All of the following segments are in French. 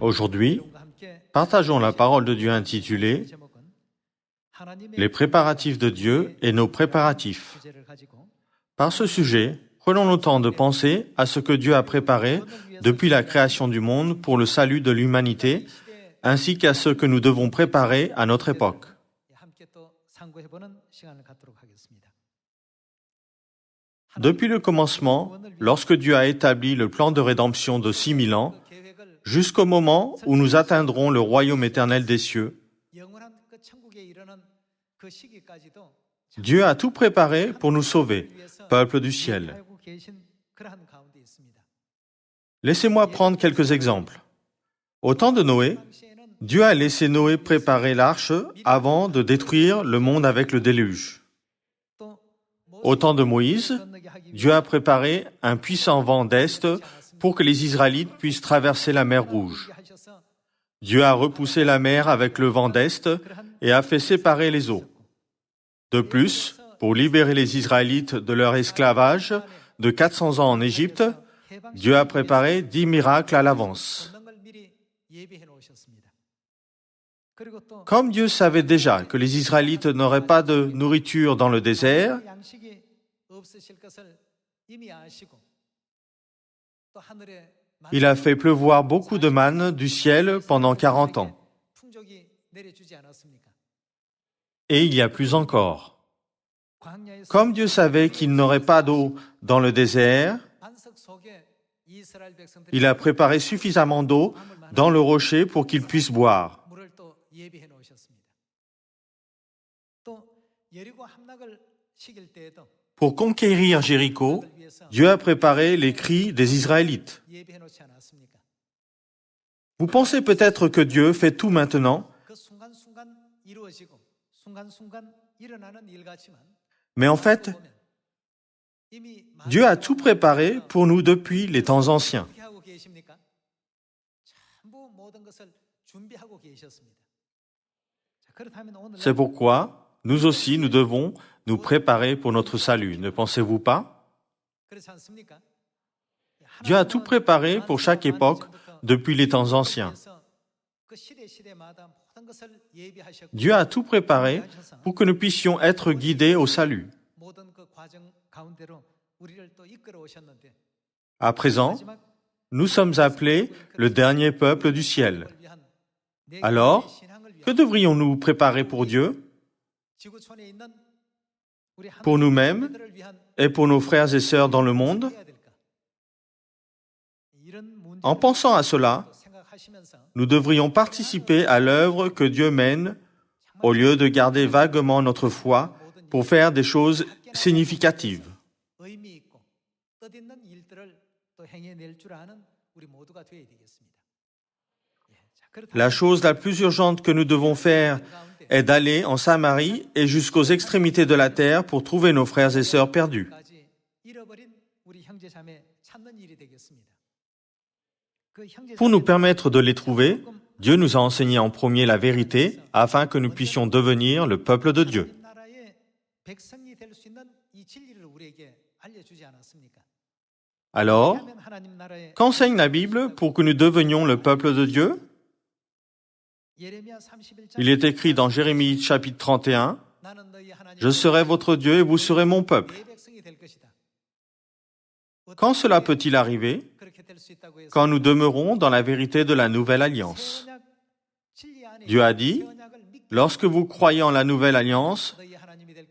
Aujourd'hui, partageons la parole de Dieu intitulée « Les préparatifs de Dieu et nos préparatifs ». Par ce sujet, prenons le temps de penser à ce que Dieu a préparé depuis la création du monde pour le salut de l'humanité, ainsi qu'à ce que nous devons préparer à notre époque. Depuis le commencement, lorsque Dieu a établi le plan de rédemption de 6000 ans, jusqu'au moment où nous atteindrons le royaume éternel des cieux, Dieu a tout préparé pour nous sauver, peuple du ciel. Laissez-moi prendre quelques exemples. Au temps de Noé, Dieu a laissé Noé préparer l'arche avant de détruire le monde avec le déluge. Au temps de Moïse, Dieu a préparé un puissant vent d'Est pour que les Israélites puissent traverser la mer Rouge. Dieu a repoussé la mer avec le vent d'Est et a fait séparer les eaux. De plus, pour libérer les Israélites de leur esclavage de 400 ans en Égypte, Dieu a préparé 10 miracles à l'avance. Comme Dieu savait déjà que les Israélites n'auraient pas de nourriture dans le désert, il a fait pleuvoir beaucoup de manne du ciel pendant 40 ans. Et il y a plus encore. Comme Dieu savait qu'il n'aurait pas d'eau dans le désert, il a préparé suffisamment d'eau dans le rocher pour qu'ils puissent boire. Pour conquérir Jéricho, Dieu a préparé les cris des Israélites. Vous pensez peut-être que Dieu fait tout maintenant, mais en fait, Dieu a tout préparé pour nous depuis les temps anciens. C'est pourquoi nous aussi, nous devons nous préparer pour notre salut, ne pensez-vous pas? Dieu a tout préparé pour chaque époque depuis les temps anciens. Dieu a tout préparé pour que nous puissions être guidés au salut. À présent, nous sommes appelés le dernier peuple du ciel. Alors, que devrions-nous préparer pour Dieu, pour nous-mêmes et pour nos frères et sœurs dans le monde? En pensant à cela, nous devrions participer à l'œuvre que Dieu mène au lieu de garder vaguement notre foi pour faire des choses significatives. La chose la plus urgente que nous devons faire est d'aller en Samarie et jusqu'aux extrémités de la terre pour trouver nos frères et sœurs perdus. Pour nous permettre de les trouver, Dieu nous a enseigné en premier la vérité afin que nous puissions devenir le peuple de Dieu. Alors, qu'enseigne la Bible pour que nous devenions le peuple de Dieu? Il est écrit dans Jérémie chapitre 31, « Je serai votre Dieu et vous serez mon peuple. » Quand cela peut-il arriver? Quand nous demeurons dans la vérité de la nouvelle alliance. Dieu a dit, « Lorsque vous croyez en la nouvelle alliance,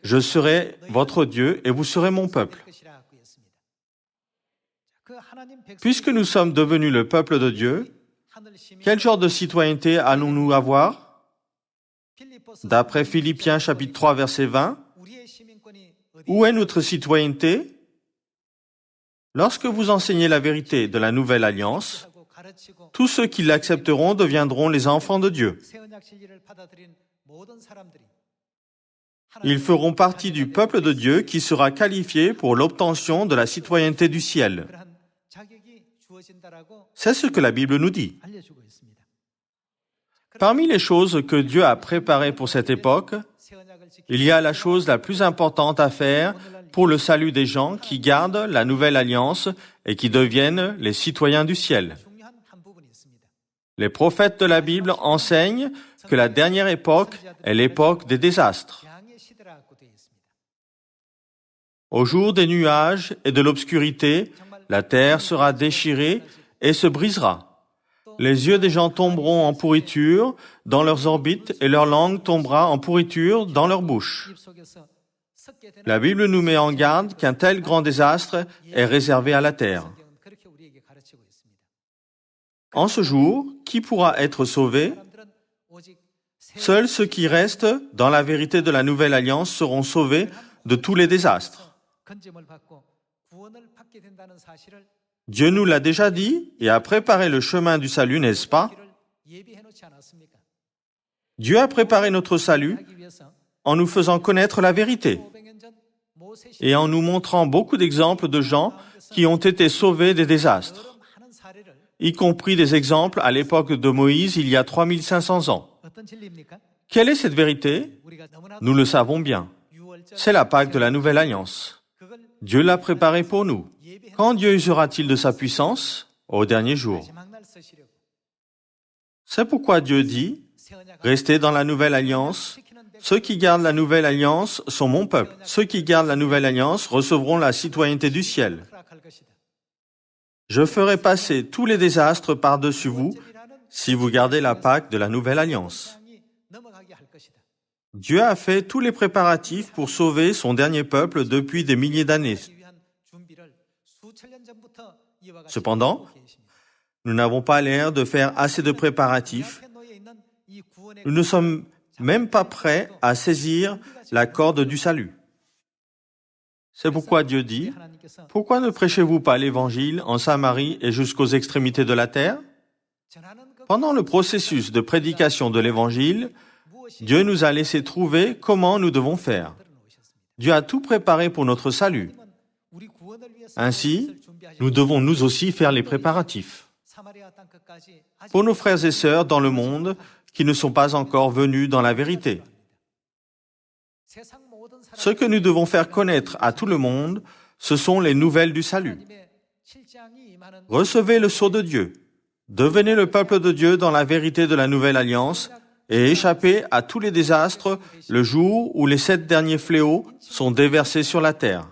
je serai votre Dieu et vous serez mon peuple. » Puisque nous sommes devenus le peuple de Dieu, quel genre de citoyenneté allons-nous avoir? D'après Philippiens chapitre 3 verset 20, où est notre citoyenneté? Lorsque vous enseignez la vérité de la nouvelle alliance, tous ceux qui l'accepteront deviendront les enfants de Dieu. Ils feront partie du peuple de Dieu qui sera qualifié pour l'obtention de la citoyenneté du ciel. C'est ce que la Bible nous dit. Parmi les choses que Dieu a préparées pour cette époque, il y a la chose la plus importante à faire pour le salut des gens qui gardent la nouvelle alliance et qui deviennent les citoyens du ciel. Les prophètes de la Bible enseignent que la dernière époque est l'époque des désastres. Au jour des nuages et de l'obscurité, la terre sera déchirée et se brisera. Les yeux des gens tomberont en pourriture dans leurs orbites et leur langue tombera en pourriture dans leur bouche. La Bible nous met en garde qu'un tel grand désastre est réservé à la terre. En ce jour, qui pourra être sauvé? Seuls ceux qui restent dans la vérité de la nouvelle alliance seront sauvés de tous les désastres. Dieu nous l'a déjà dit et a préparé le chemin du salut, n'est-ce pas? Dieu a préparé notre salut en nous faisant connaître la vérité et en nous montrant beaucoup d'exemples de gens qui ont été sauvés des désastres, y compris des exemples à l'époque de Moïse il y a 3500 ans. Quelle est cette vérité? Nous le savons bien. C'est la Pâque de la Nouvelle Alliance. Dieu l'a préparée pour nous. Quand Dieu usera-t-il de sa puissance? Au dernier jour. C'est pourquoi Dieu dit, « Restez dans la Nouvelle Alliance. Ceux qui gardent la Nouvelle Alliance sont mon peuple. Ceux qui gardent la Nouvelle Alliance recevront la citoyenneté du ciel. Je ferai passer tous les désastres par-dessus vous si vous gardez la Pâque de la Nouvelle Alliance. » Dieu a fait tous les préparatifs pour sauver son dernier peuple depuis des milliers d'années. Cependant, nous n'avons pas l'air de faire assez de préparatifs. Nous ne sommes même pas prêts à saisir la corde du salut. C'est pourquoi Dieu dit, « Pourquoi ne prêchez-vous pas l'Évangile en Samarie et jusqu'aux extrémités de la terre ?» Pendant le processus de prédication de l'Évangile, Dieu nous a laissé trouver comment nous devons faire. Dieu a tout préparé pour notre salut. Ainsi, nous devons nous aussi faire les préparatifs. Pour nos frères et sœurs dans le monde qui ne sont pas encore venus dans la vérité. Ce que nous devons faire connaître à tout le monde, ce sont les nouvelles du salut. Recevez le sceau de Dieu. Devenez le peuple de Dieu dans la vérité de la nouvelle alliance et échappez à tous les désastres le jour où les 7 derniers fléaux sont déversés sur la terre.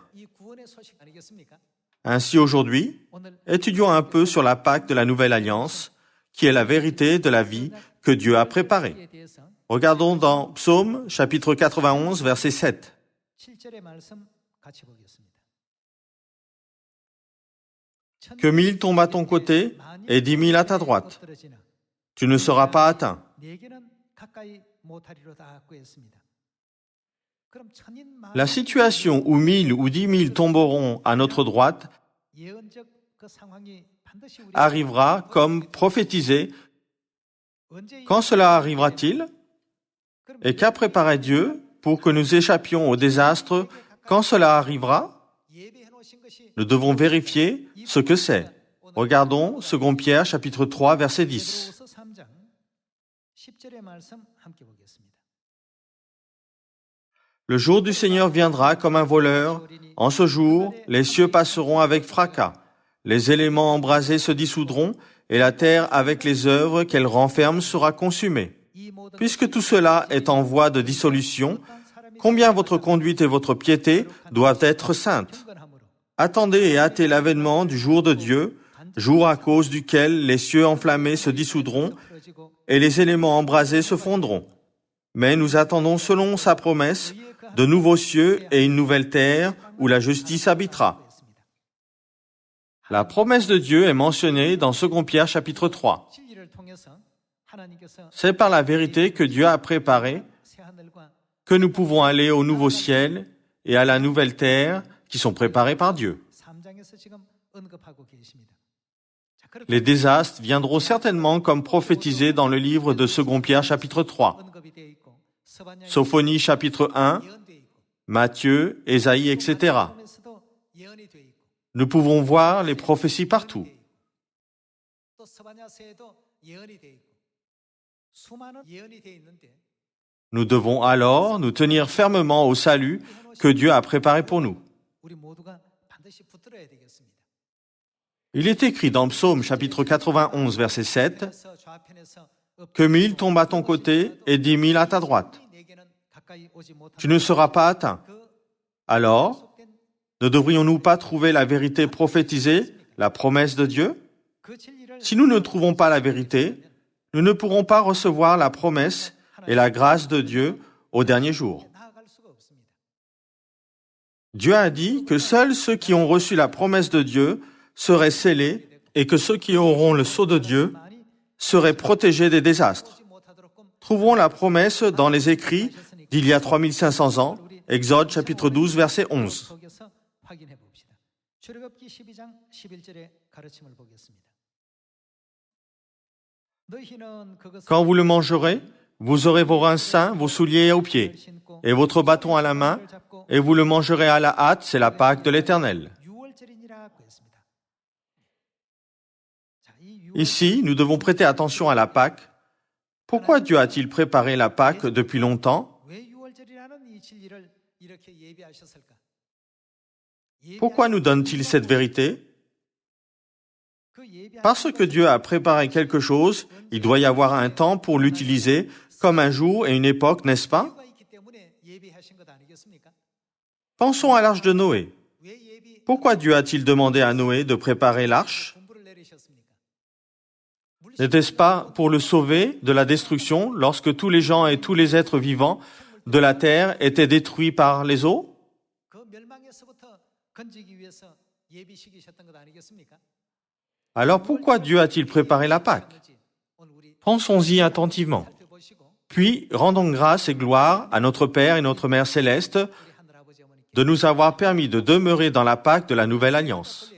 Ainsi aujourd'hui, étudions un peu sur la Pâque de la Nouvelle Alliance, qui est la vérité de la vie que Dieu a préparée. Regardons dans Psaume, chapitre 91, verset 7. Que 1000 tombent à ton côté et 10 000 à ta droite. Tu ne seras pas atteint. La situation où 1000 ou 10 000 tomberont à notre droite arrivera comme prophétisé. Quand cela arrivera-t-il? Et qu'a préparé Dieu pour que nous échappions au désastre quand cela arrivera? Nous devons vérifier ce que c'est. Regardons 2 Pierre, chapitre 3, verset 10. Le jour du Seigneur viendra comme un voleur. En ce jour, les cieux passeront avec fracas. Les éléments embrasés se dissoudront et la terre avec les œuvres qu'elle renferme sera consumée. Puisque tout cela est en voie de dissolution, combien votre conduite et votre piété doivent être saintes. Attendez et hâtez l'avènement du jour de Dieu, jour à cause duquel les cieux enflammés se dissoudront et les éléments embrasés se fondront. Mais nous attendons selon sa promesse de nouveaux cieux et une nouvelle terre où la justice habitera. La promesse de Dieu est mentionnée dans 2 Pierre chapitre 3. C'est par la vérité que Dieu a préparé que nous pouvons aller au nouveau ciel et à la nouvelle terre qui sont préparés par Dieu. Les désastres viendront certainement comme prophétisé dans le livre de 2 Pierre chapitre 3. Sophonie chapitre 1, Matthieu, Ésaïe, etc. Nous pouvons voir les prophéties partout. Nous devons alors nous tenir fermement au salut que Dieu a préparé pour nous. Il est écrit dans Psaume chapitre 91, verset 7, que 1000 tombent à ton côté et 10 000 à ta droite. Tu ne seras pas atteint. Alors, ne devrions-nous pas trouver la vérité prophétisée, la promesse de Dieu? Si nous ne trouvons pas la vérité, nous ne pourrons pas recevoir la promesse et la grâce de Dieu au dernier jour. Dieu a dit que seuls ceux qui ont reçu la promesse de Dieu seraient scellés et que ceux qui auront le sceau de Dieu seraient protégés des désastres. Trouvons la promesse dans les écrits d'il y a 3500 ans, Exode chapitre 12, verset 11. Quand vous le mangerez, vous aurez vos reins sains, vos souliers aux pieds, et votre bâton à la main, et vous le mangerez à la hâte, c'est la Pâque de l'Éternel. Ici, nous devons prêter attention à la Pâque. Pourquoi Dieu a-t-il préparé la Pâque depuis longtemps? Pourquoi nous donne-t-il cette vérité? Parce que Dieu a préparé quelque chose, il doit y avoir un temps pour l'utiliser, comme un jour et une époque, n'est-ce pas? Pensons à l'arche de Noé. Pourquoi Dieu a-t-il demandé à Noé de préparer l'arche? N'était-ce pas pour le sauver de la destruction lorsque tous les gens et tous les êtres vivants de la terre étaient détruits par les eaux? Alors pourquoi Dieu a-t-il préparé la Pâque? Pensons-y attentivement. Puis rendons grâce et gloire à notre Père et notre Mère céleste de nous avoir permis de demeurer dans la Pâque de la Nouvelle Alliance.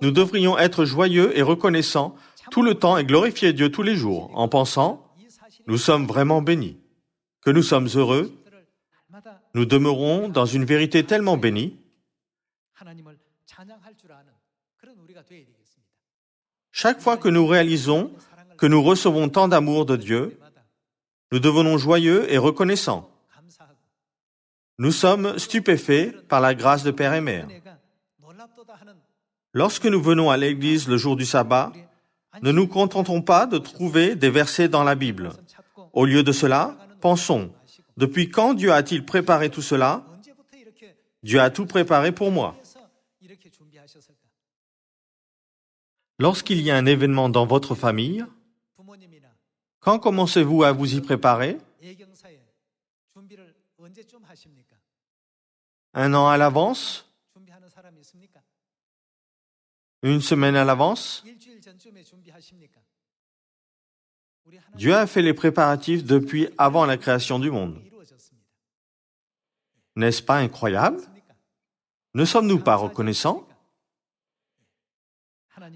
Nous devrions être joyeux et reconnaissants tout le temps et glorifier Dieu tous les jours en pensant « Nous sommes vraiment bénis, que nous sommes heureux, nous demeurons dans une vérité tellement bénie. » Chaque fois que nous réalisons que nous recevons tant d'amour de Dieu, nous devenons joyeux et reconnaissants. Nous sommes stupéfaits par la grâce de Père et Mère. Lorsque nous venons à l'église le jour du sabbat, ne nous contentons pas de trouver des versets dans la Bible. Au lieu de cela, pensons, depuis quand Dieu a-t-il préparé tout cela? Dieu a tout préparé pour moi. Lorsqu'il y a un événement dans votre famille, quand commencez-vous à vous y préparer? Un an à l'avance? Une semaine à l'avance? Dieu a fait les préparatifs depuis avant la création du monde. N'est-ce pas incroyable? Ne sommes-nous pas reconnaissants?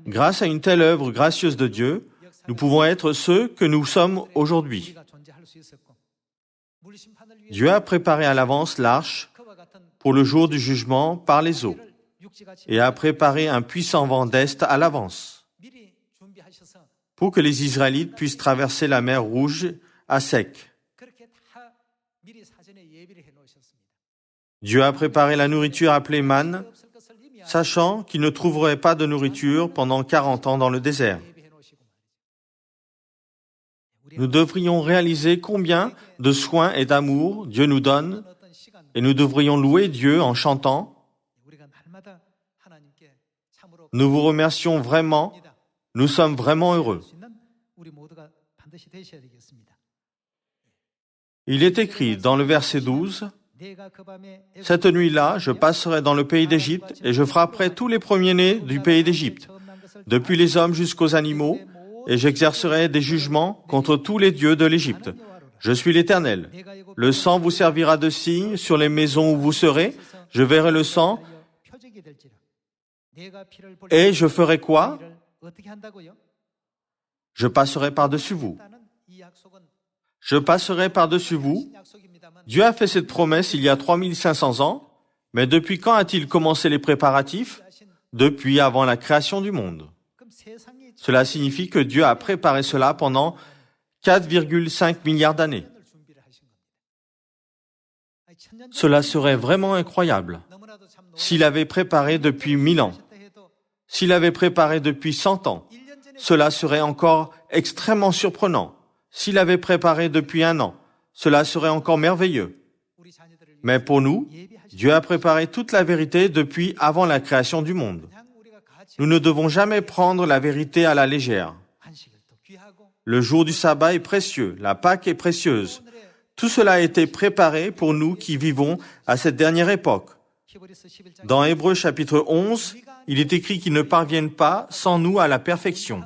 Grâce à une telle œuvre gracieuse de Dieu, nous pouvons être ceux que nous sommes aujourd'hui. Dieu a préparé à l'avance l'arche pour le jour du jugement par les eaux et a préparé un puissant vent d'Est à l'avance pour que les Israélites puissent traverser la mer Rouge à sec. Dieu a préparé la nourriture appelée manne, sachant qu'ils ne trouveraient pas de nourriture pendant 40 ans dans le désert. Nous devrions réaliser combien de soins et d'amour Dieu nous donne, et nous devrions louer Dieu en chantant « Nous vous remercions vraiment, nous sommes vraiment heureux ». Il est écrit dans le verset 12 « Cette nuit-là, je passerai dans le pays d'Égypte et je frapperai tous les premiers-nés du pays d'Égypte, depuis les hommes jusqu'aux animaux, et j'exercerai des jugements contre tous les dieux de l'Égypte. Je suis l'Éternel. Le sang vous servira de signe sur les maisons où vous serez. Je verrai le sang. Et je ferai quoi? Je passerai par-dessus vous. Je passerai par-dessus vous. Dieu a fait cette promesse il y a 3500 ans, mais depuis quand a-t-il commencé les préparatifs? Depuis avant la création du monde. Cela signifie que Dieu a préparé cela pendant 4,5 milliards d'années. Cela serait vraiment incroyable s'il avait préparé depuis 1000 ans. S'il avait préparé depuis 100 ans, cela serait encore extrêmement surprenant. S'il avait préparé depuis 1 an, cela serait encore merveilleux. Mais pour nous, Dieu a préparé toute la vérité depuis avant la création du monde. Nous ne devons jamais prendre la vérité à la légère. Le jour du sabbat est précieux, la Pâque est précieuse. Tout cela a été préparé pour nous qui vivons à cette dernière époque. Dans Hébreux chapitre 11, il est écrit qu'ils ne parviennent pas sans nous à la perfection.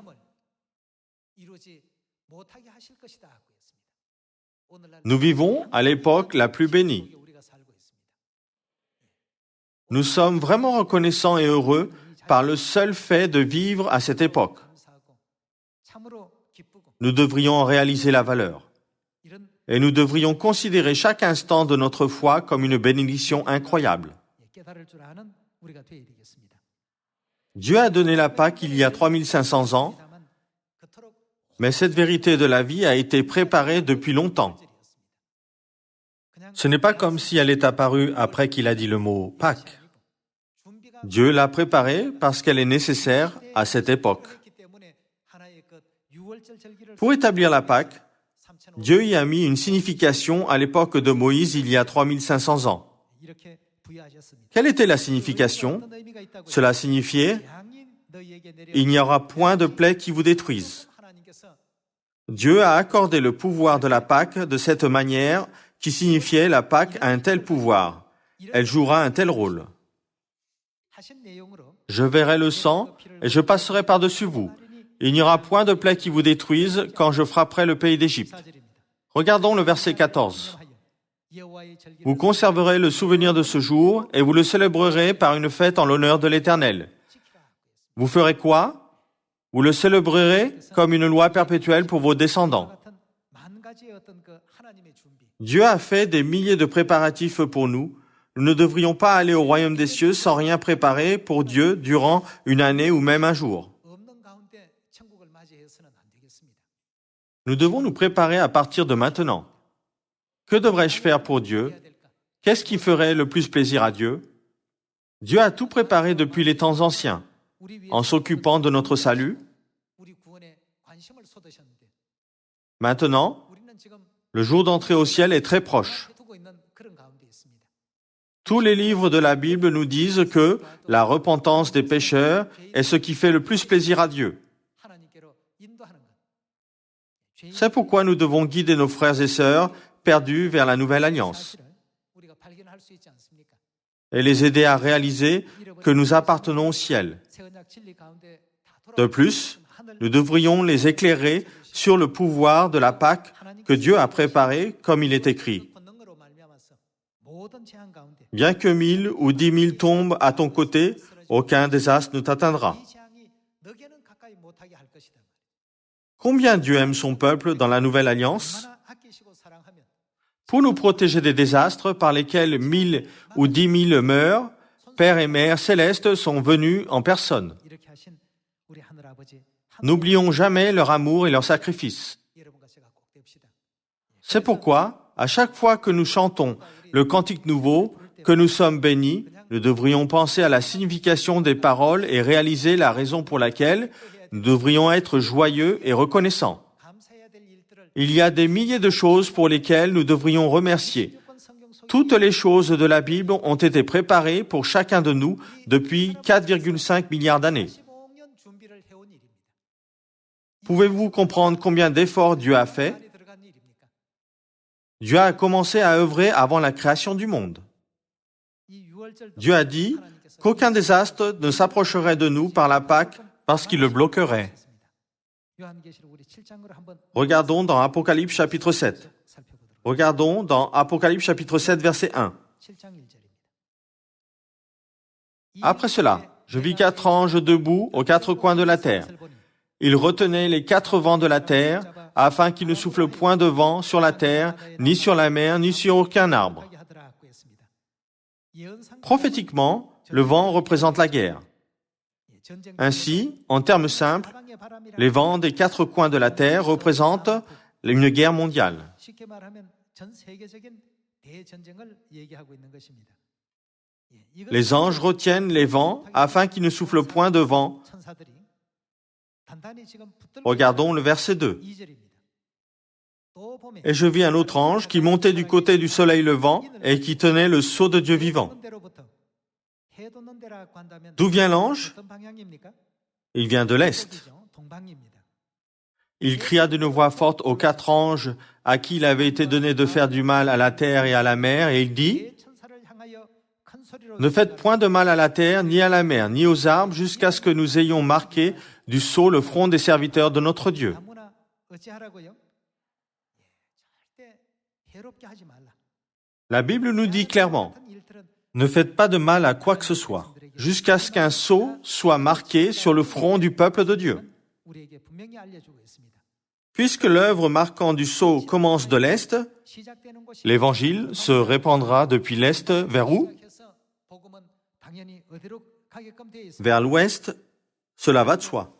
Nous vivons à l'époque la plus bénie. Nous sommes vraiment reconnaissants et heureux par le seul fait de vivre à cette époque. Nous devrions en réaliser la valeur. Et nous devrions considérer chaque instant de notre foi comme une bénédiction incroyable. Dieu a donné la Pâque il y a 3500 ans, mais cette vérité de la vie a été préparée depuis longtemps. Ce n'est pas comme si elle est apparue après qu'il a dit le mot Pâque. Dieu l'a préparée parce qu'elle est nécessaire à cette époque. Pour établir la Pâque, Dieu y a mis une signification à l'époque de Moïse il y a 3500 ans. Quelle était la signification? Cela signifiait « Il n'y aura point de plaie qui vous détruise ». Dieu a accordé le pouvoir de la Pâque de cette manière qui signifiait la Pâque a un tel pouvoir. Elle jouera un tel rôle. Je verrai le sang et je passerai par-dessus vous. Il n'y aura point de plaie qui vous détruise quand je frapperai le pays d'Égypte. Regardons le verset 14. Vous conserverez le souvenir de ce jour et vous le célébrerez par une fête en l'honneur de l'Éternel. Vous ferez quoi? Vous le célébrerez comme une loi perpétuelle pour vos descendants. Dieu a fait des milliers de préparatifs pour nous. Nous ne devrions pas aller au royaume des cieux sans rien préparer pour Dieu durant une année ou même un jour. Nous devons nous préparer à partir de maintenant. Que devrais-je faire pour Dieu? Qu'est-ce qui ferait le plus plaisir à Dieu? Dieu a tout préparé depuis les temps anciens, en s'occupant de notre salut. Maintenant, le jour d'entrée au ciel est très proche. Tous les livres de la Bible nous disent que la repentance des pécheurs est ce qui fait le plus plaisir à Dieu. C'est pourquoi nous devons guider nos frères et sœurs perdus vers la nouvelle alliance et les aider à réaliser que nous appartenons au ciel. De plus, nous devrions les éclairer sur le pouvoir de la Pâque que Dieu a préparé comme il est écrit. Bien que 1000 ou 10 000 tombent à ton côté, aucun désastre ne t'atteindra. Combien Dieu aime son peuple dans la nouvelle alliance? Pour nous protéger des désastres par lesquels 1000 ou 10 000 meurent, Père et Mère célestes sont venus en personne. N'oublions jamais leur amour et leur sacrifice. C'est pourquoi, à chaque fois que nous chantons le cantique nouveau, que nous sommes bénis, nous devrions penser à la signification des paroles et réaliser la raison pour laquelle nous devrions être joyeux et reconnaissants. Il y a des milliers de choses pour lesquelles nous devrions remercier. Toutes les choses de la Bible ont été préparées pour chacun de nous depuis 4,5 milliards d'années. Pouvez-vous comprendre combien d'efforts Dieu a fait? Dieu a commencé à œuvrer avant la création du monde. Dieu a dit qu'aucun désastre ne s'approcherait de nous par la Pâque parce qu'il le bloquerait. Regardons dans Apocalypse chapitre 7. Regardons dans Apocalypse chapitre 7, verset 1. Après cela, je vis 4 anges debout aux 4 coins de la terre. Ils retenaient les 4 vents de la terre, afin qu'il ne souffle point de vent sur la terre, ni sur la mer, ni sur aucun arbre. Prophétiquement, le vent représente la guerre. Ainsi, en termes simples, les vents des 4 coins de la terre représentent une guerre mondiale. Les anges retiennent les vents afin qu'ils ne soufflent point de vent. Regardons le verset 2. Et je vis un autre ange qui montait du côté du soleil levant et qui tenait le sceau de Dieu vivant. D'où vient l'ange? Il vient de l'Est. Il cria d'une voix forte aux 4 anges à qui il avait été donné de faire du mal à la terre et à la mer, et il dit, « Ne faites point de mal à la terre, ni à la mer, ni aux arbres, jusqu'à ce que nous ayons marqué du sceau le front des serviteurs de notre Dieu. » La Bible nous dit clairement, « Ne faites pas de mal à quoi que ce soit, jusqu'à ce qu'un sceau soit marqué sur le front du peuple de Dieu. » Puisque l'œuvre marquant du sceau commence de l'Est, l'Évangile se répandra depuis l'Est vers où? Vers l'Ouest, cela va de soi.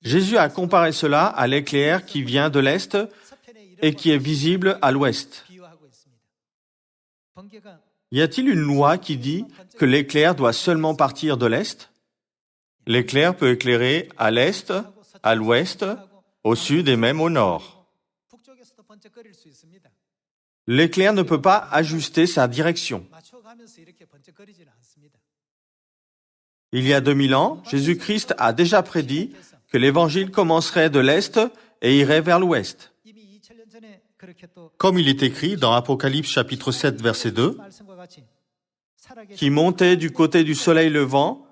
Jésus a comparé cela à l'éclair qui vient de l'Est et qui est visible à l'Ouest. Y a-t-il une loi qui dit que l'éclair doit seulement partir de l'Est? L'éclair peut éclairer à l'Est, à l'Ouest, au Sud et même au Nord. L'éclair ne peut pas ajuster sa direction. Il y a 2000 ans, Jésus-Christ a déjà prédit que l'Évangile commencerait de l'Est et irait vers l'Ouest. Comme il est écrit dans Apocalypse chapitre 7, verset 2, « Qui montait du côté du soleil levant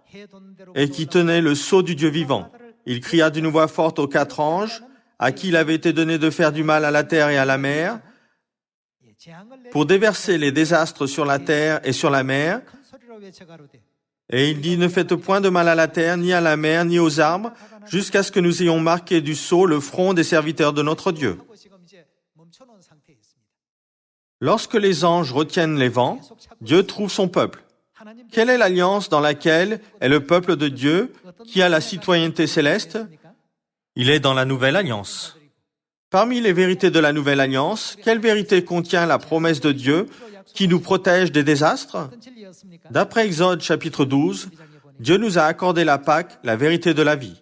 et qui tenait le sceau du Dieu vivant. Il cria d'une voix forte aux 4 anges, à qui il avait été donné de faire du mal à la terre et à la mer, pour déverser les désastres sur la terre et sur la mer. Et il dit, ne faites point de mal à la terre, ni à la mer, ni aux arbres, jusqu'à ce que nous ayons marqué du sceau le front des serviteurs de notre Dieu. » Lorsque les anges retiennent les vents, Dieu trouve son peuple. Quelle est l'alliance dans laquelle est le peuple de Dieu qui a la citoyenneté céleste? Il est dans la Nouvelle Alliance. Parmi les vérités de la Nouvelle Alliance, quelle vérité contient la promesse de Dieu qui nous protège des désastres? D'après Exode chapitre 12, Dieu nous a accordé la Pâque, la vérité de la vie.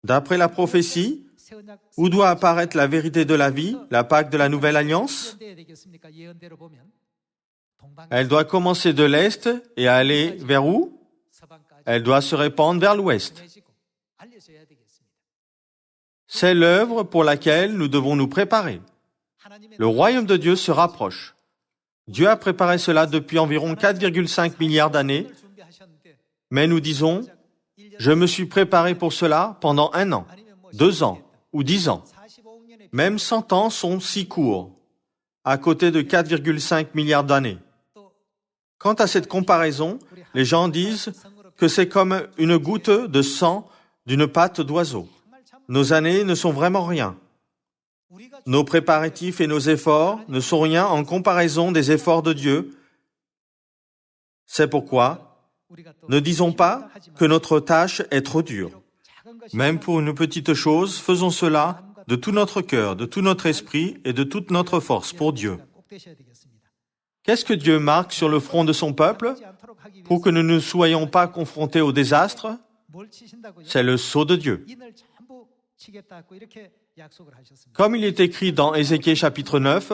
D'après la prophétie, où doit apparaître la vérité de la vie, la Pâque de la Nouvelle Alliance? Elle doit commencer de l'Est et aller vers où? Elle doit se répandre vers l'Ouest. C'est l'œuvre pour laquelle nous devons nous préparer. Le royaume de Dieu se rapproche. Dieu a préparé cela depuis environ 4,5 milliards d'années, mais nous disons, je me suis préparé pour cela pendant 1 an, 2 ans ou 10 ans. Même 100 ans sont si courts, à côté de 4,5 milliards d'années. Quant à cette comparaison, les gens disent que c'est comme une goutte de sang d'une patte d'oiseau. Nos années ne sont vraiment rien. Nos préparatifs et nos efforts ne sont rien en comparaison des efforts de Dieu. C'est pourquoi ne disons pas que notre tâche est trop dure. Même pour une petite chose, faisons cela de tout notre cœur, de tout notre esprit et de toute notre force pour Dieu. Qu'est-ce que Dieu marque sur le front de son peuple pour que nous ne soyons pas confrontés au désastre? C'est le sceau de Dieu. Comme il est écrit dans Ézéchiel chapitre 9,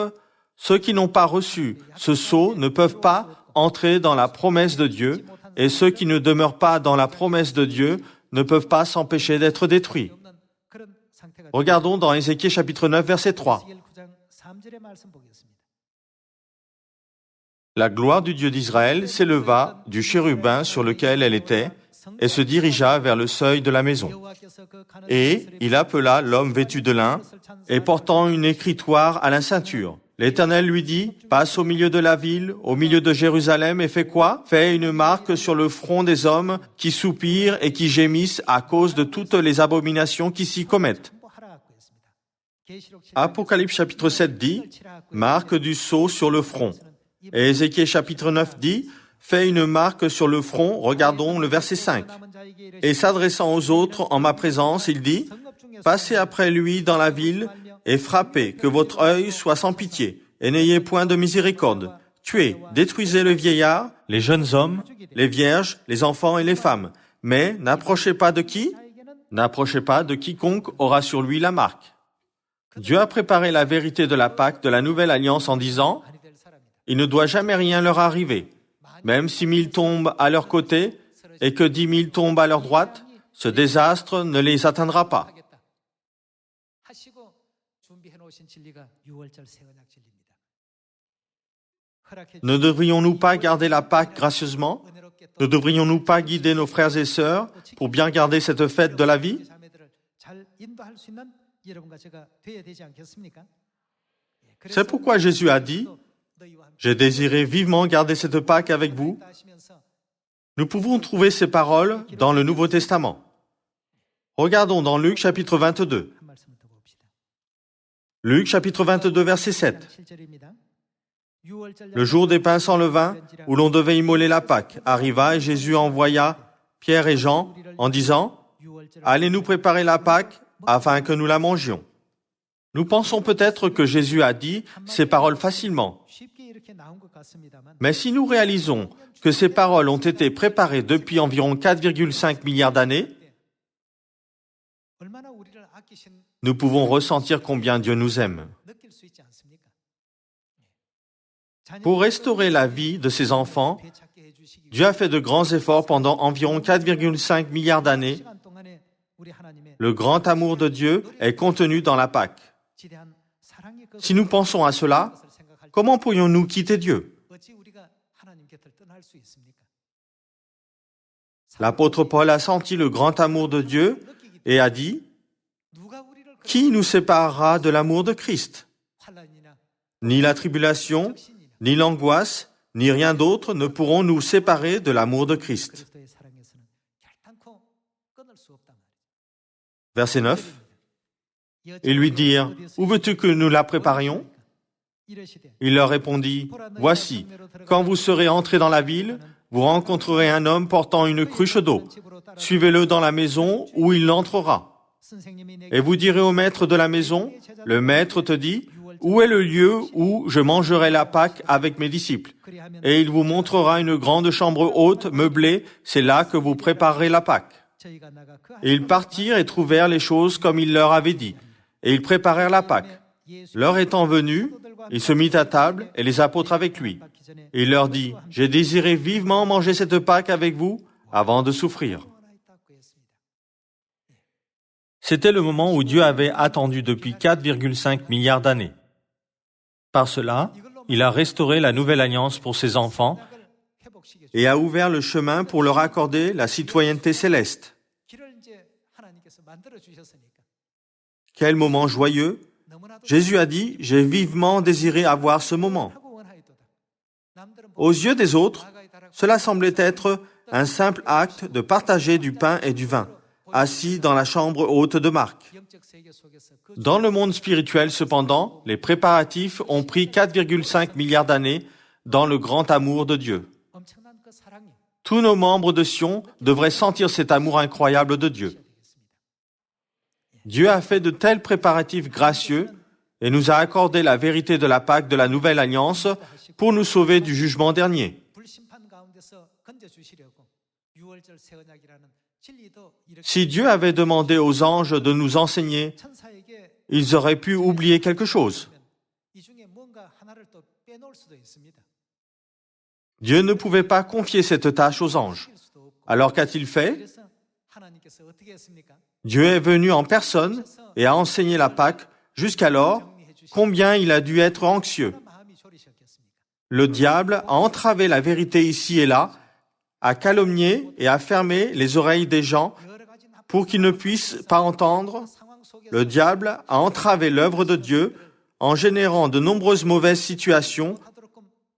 ceux qui n'ont pas reçu ce sceau ne peuvent pas entrer dans la promesse de Dieu, et ceux qui ne demeurent pas dans la promesse de Dieu ne peuvent pas s'empêcher d'être détruits. Regardons dans Ézéchiel chapitre 9, verset 3. La gloire du Dieu d'Israël s'éleva du chérubin sur lequel elle était et se dirigea vers le seuil de la maison. Et il appela l'homme vêtu de lin et portant une écritoire à la ceinture. L'Éternel lui dit, « Passe au milieu de la ville, au milieu de Jérusalem, et fais quoi? Fais une marque sur le front des hommes qui soupirent et qui gémissent à cause de toutes les abominations qui s'y commettent. » Apocalypse chapitre 7 dit, « Marque du sceau sur le front. » Et Ézéchiel chapitre 9 dit, « Fais une marque sur le front. » Regardons le verset 5. Et s'adressant aux autres en ma présence, il dit, « Passez après lui dans la ville et frappez, que votre œil soit sans pitié. et n'ayez point de miséricorde. Tuez, détruisez le vieillard, les jeunes hommes, les vierges, les enfants et les femmes. Mais n'approchez pas de qui? N'approchez pas de quiconque aura sur lui la marque. Dieu a préparé la vérité de la Pâque de la Nouvelle Alliance en disant « Il ne doit jamais rien leur arriver. Même si 1000 tombent à leur côté et que 10 000 tombent à leur droite, ce désastre ne les atteindra pas. » Ne devrions-nous pas garder la Pâque gracieusement? Ne devrions-nous pas guider nos frères et sœurs pour bien garder cette fête de la vie? C'est pourquoi Jésus a dit « J'ai désiré vivement garder cette Pâque avec vous ». Nous pouvons trouver ces paroles dans le Nouveau Testament. Regardons dans Luc chapitre 22. Luc chapitre 22 verset 7. Le jour des pains sans levain, où l'on devait immoler la Pâque, arriva et Jésus envoya Pierre et Jean en disant « Allez nous préparer la Pâque afin que nous la mangions. » Nous pensons peut-être que Jésus a dit ces paroles facilement. Mais si nous réalisons que ces paroles ont été préparées depuis environ 4,5 milliards d'années, nous pouvons ressentir combien Dieu nous aime. Pour restaurer la vie de ses enfants, Dieu a fait de grands efforts pendant environ 4,5 milliards d'années. Le grand amour de Dieu est contenu dans la Pâque. Si nous pensons à cela, comment pourrions-nous quitter Dieu? L'apôtre Paul a senti le grand amour de Dieu et a dit « Qui nous séparera de l'amour de Christ? Ni la tribulation, ni l'angoisse, ni rien d'autre ne pourront nous séparer de l'amour de Christ. » Verset 9. Ils lui dirent « Où veux-tu que nous la préparions ?» Il leur répondit « Voici, quand vous serez entrés dans la ville, vous rencontrerez un homme portant une cruche d'eau. Suivez-le dans la maison où il entrera. Et vous direz au maître de la maison, le maître te dit, où est le lieu où je mangerai la Pâque avec mes disciples? Et il vous montrera une grande chambre haute, meublée, c'est là que vous préparerez la Pâque. Et ils partirent et trouvèrent les choses comme il leur avait dit. Et ils préparèrent la Pâque. L'heure étant venue, il se mit à table et les apôtres avec lui. Et il leur dit, « J'ai désiré vivement manger cette Pâque avec vous avant de souffrir. » C'était le moment où Dieu avait attendu depuis 4,5 milliards d'années. Par cela, il a restauré la nouvelle alliance pour ses enfants et a ouvert le chemin pour leur accorder la citoyenneté céleste. Quel moment joyeux! Jésus a dit, « J'ai vivement désiré avoir ce moment. » Aux yeux des autres, cela semblait être un simple acte de partager du pain et du vin, assis dans la chambre haute de Marc. Dans le monde spirituel, cependant, les préparatifs ont pris 4,5 milliards d'années dans le grand amour de Dieu. Tous nos membres de Sion devraient sentir cet amour incroyable de Dieu. Dieu a fait de tels préparatifs gracieux et nous a accordé la vérité de la Pâque de la Nouvelle Alliance pour nous sauver du jugement dernier. Si Dieu avait demandé aux anges de nous enseigner, ils auraient pu oublier quelque chose. Dieu ne pouvait pas confier cette tâche aux anges. Alors qu'a-t-il fait? Dieu est venu en personne et a enseigné la Pâque. Jusqu'alors, combien il a dû être anxieux. Le diable a entravé la vérité ici et là, a calomnié et a fermé les oreilles des gens pour qu'ils ne puissent pas entendre. Le diable a entravé l'œuvre de Dieu en générant de nombreuses mauvaises situations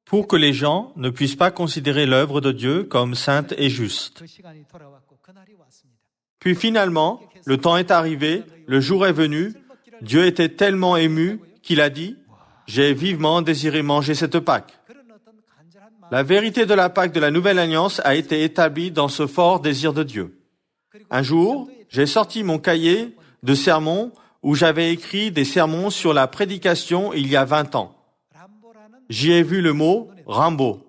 pour que les gens ne puissent pas considérer l'œuvre de Dieu comme sainte et juste. Puis finalement, le temps est arrivé, le jour est venu, Dieu était tellement ému qu'il a dit « J'ai vivement désiré manger cette Pâque ». La vérité de la Pâque de la Nouvelle Alliance a été établie dans ce fort désir de Dieu. Un jour, j'ai sorti mon cahier de sermons où j'avais écrit des sermons sur la prédication il y a 20 ans. j'y ai vu le mot Rambo.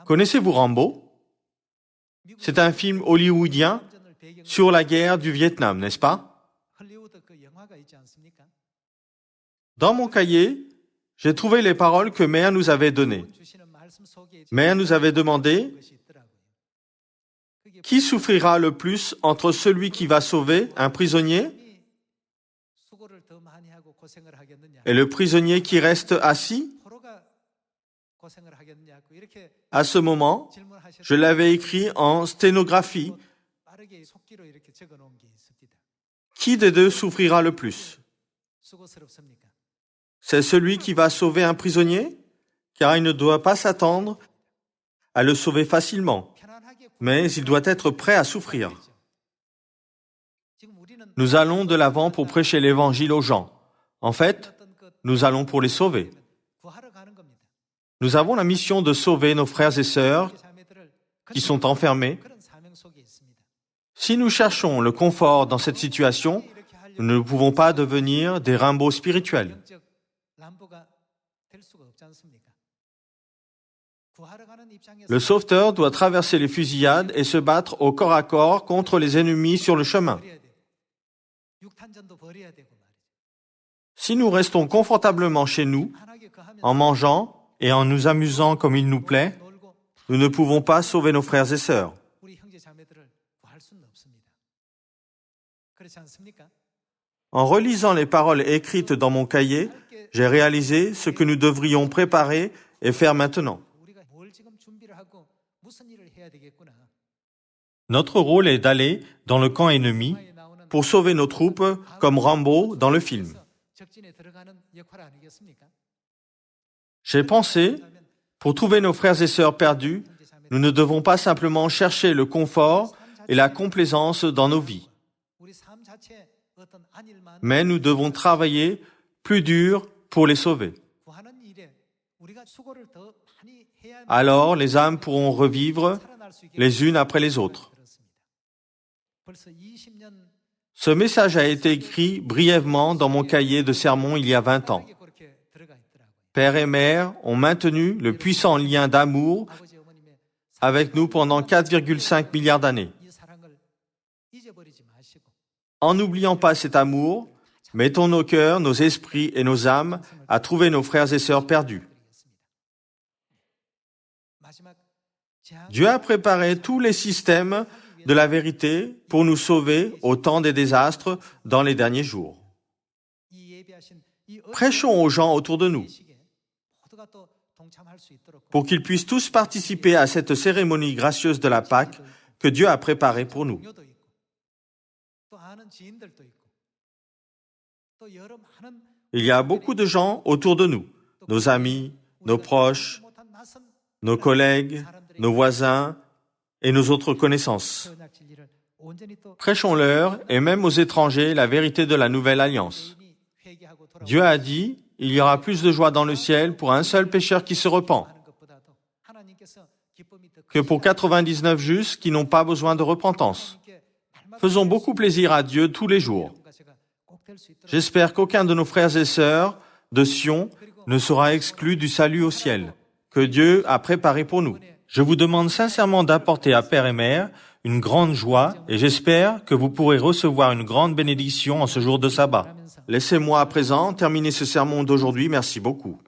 Connaissez-vous Rambo? C'est un film hollywoodien sur la guerre du Vietnam, n'est-ce pas? Dans mon cahier, j'ai trouvé les paroles que Mère nous avait données. Mère nous avait demandé « Qui souffrira le plus entre celui qui va sauver un prisonnier et le prisonnier qui reste assis ?» À ce moment, je l'avais écrit en sténographie. Qui des deux souffrira le plus? C'est celui qui va sauver un prisonnier, car il ne doit pas s'attendre à le sauver facilement, mais il doit être prêt à souffrir. Nous allons de l'avant pour prêcher l'Évangile aux gens. En fait, nous allons pour les sauver. Nous avons la mission de sauver nos frères et sœurs qui sont enfermés. Si nous cherchons le confort dans cette situation, nous ne pouvons pas devenir des Rimbaud spirituels. Le sauveteur doit traverser les fusillades et se battre au corps à corps contre les ennemis sur le chemin. Si nous restons confortablement chez nous, en mangeant et en nous amusant comme il nous plaît, nous ne pouvons pas sauver nos frères et sœurs. En relisant les paroles écrites dans mon cahier, j'ai réalisé ce que nous devrions préparer et faire maintenant. Notre rôle est d'aller dans le camp ennemi pour sauver nos troupes comme Rambo dans le film. J'ai pensé, pour trouver nos frères et sœurs perdus, nous ne devons pas simplement chercher le confort et la complaisance dans nos vies, mais nous devons travailler plus dur pour les sauver. Alors les âmes pourront revivre les unes après les autres. Ce message a été écrit brièvement dans mon cahier de sermons il y a 20 ans. Père et Mère ont maintenu le puissant lien d'amour avec nous pendant 4,5 milliards d'années. En n'oubliant pas cet amour, mettons nos cœurs, nos esprits et nos âmes à trouver nos frères et sœurs perdus. Dieu a préparé tous les systèmes de la vérité pour nous sauver au temps des désastres dans les derniers jours. Prêchons aux gens autour de nous pour qu'ils puissent tous participer à cette cérémonie gracieuse de la Pâque que Dieu a préparée pour nous. Il y a beaucoup de gens autour de nous, nos amis, nos proches, nos collègues, nos voisins et nos autres connaissances. Prêchons-leur, et même aux étrangers, la vérité de la nouvelle alliance. Dieu a dit, il y aura plus de joie dans le ciel pour un seul pécheur qui se repent que pour 99 justes qui n'ont pas besoin de repentance. Faisons beaucoup plaisir à Dieu tous les jours. J'espère qu'aucun de nos frères et sœurs de Sion ne sera exclu du salut au ciel, que Dieu a préparé pour nous. Je vous demande sincèrement d'apporter à Père et Mère une grande joie et j'espère que vous pourrez recevoir une grande bénédiction en ce jour de sabbat. Laissez-moi à présent terminer ce sermon d'aujourd'hui. Merci beaucoup.